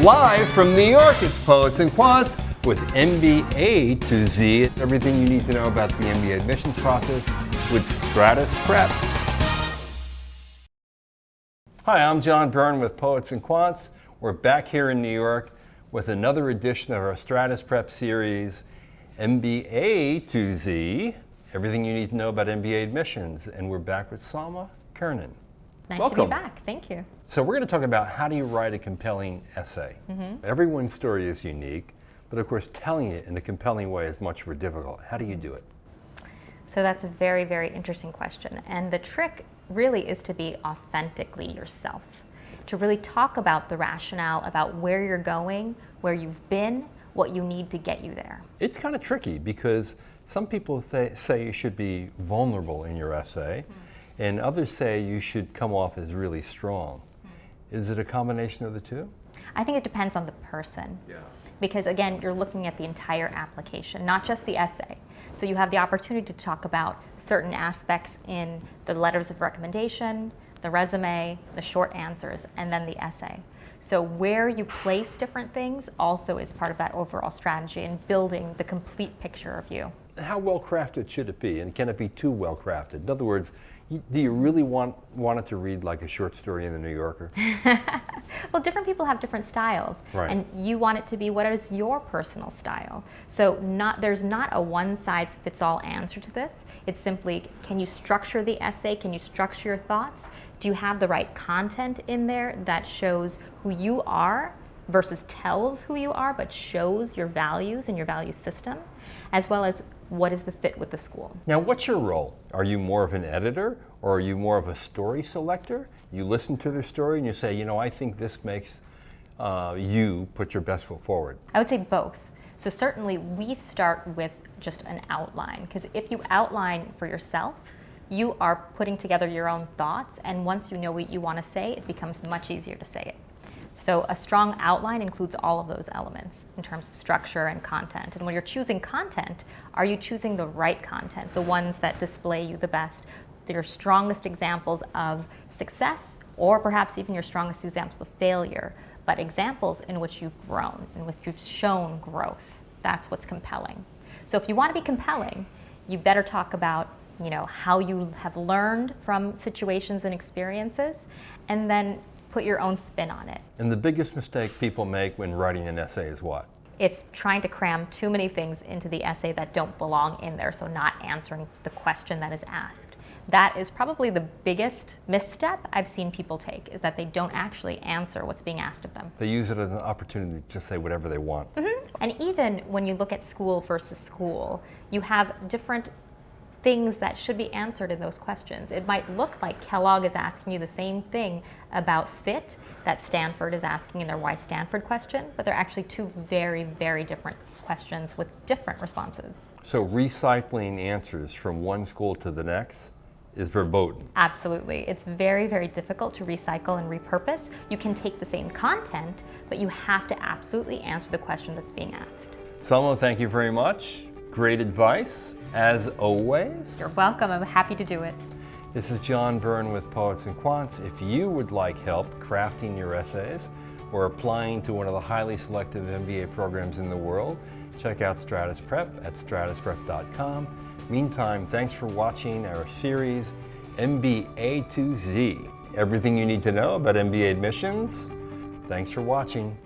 Live from New York, it's Poets and Quants with MBA to Z. Everything you need to know about the MBA admissions process with Stratus Prep. Hi, I'm John Byrne with Poets and Quants. We're back here in New York with another edition of our Stratus Prep series, MBA to Z. Everything you need to know about MBA admissions. And we're back with Salma Qarnain. Nice Welcome. to be back. Thank you. So we're going to talk about how do you write a compelling essay. Everyone's story is unique, but of course telling it in a compelling way is much more difficult. How do you do it? So that's a very, very interesting question. And the trick really is to be authentically yourself, to really talk about the rationale, about where you're going, where you've been, what you need to get you there. It's kind of tricky because some people say you should be vulnerable in your essay, and others say you should come off as really strong. Is it a combination of the two? I think it depends on the person. Because again, you're looking at the entire application, not just the essay. So you have the opportunity to talk about certain aspects in the letters of recommendation, the resume, the short answers, and then the essay. So where you place different things also is part of that overall strategy in building the complete picture of you. How well crafted should it be, and can it be too well crafted? In other words, do you really want it to read like a short story in the New Yorker? Well, different people have different styles, right. And you want it to be what is your personal style. So there's not a one-size-fits-all answer to this. It's simply, can you structure the essay? Can you structure your thoughts? Do you have the right content in there that shows who you are versus tells who you are, but shows your values and your value system, as well as what is the fit with the school? Now, what's your role? Are you more of an editor, or are you more of a story selector? You listen to their story and you say, you know, I think this makes you put your best foot forward. I would say both. So certainly we start with just an outline, because if you outline for yourself, you are putting together your own thoughts, and once you know what you want to say, it becomes much easier to say it. So a strong outline includes all of those elements in terms of structure and content. And when you're choosing content, are you choosing the right content, the ones that display you the best, your strongest examples of success, or perhaps even your strongest examples of failure, but examples in which you've grown, in which you've shown growth? That's what's compelling. So if you want to be compelling, you better talk about, you know, how you have learned from situations and experiences, and then put your own spin on it. And the biggest mistake people make when writing an essay is what? It's trying to cram too many things into the essay that don't belong in there, so not answering the question that is asked. That is probably the biggest misstep I've seen people take, is that they don't actually answer what's being asked of them. They use it as an opportunity to just say whatever they want. And even when you look at school versus school, you have different things that should be answered in those questions. It might look like Kellogg is asking you the same thing about fit that Stanford is asking in their Why Stanford question, but they're actually two very, very different questions with different responses. So recycling answers from one school to the next is verboten. Absolutely. It's very, very difficult to recycle and repurpose. You can take the same content, but you have to absolutely answer the question that's being asked. Salma, thank you very much. Great advice, as always. You're welcome. I'm happy to do it. This is John Byrne with Poets and Quants. If you would like help crafting your essays or applying to one of the highly selective MBA programs in the world, check out Stratus Prep at StratusPrep.com. Meantime, thanks for watching our series, MBA to Z. Everything you need to know about MBA admissions. Thanks for watching.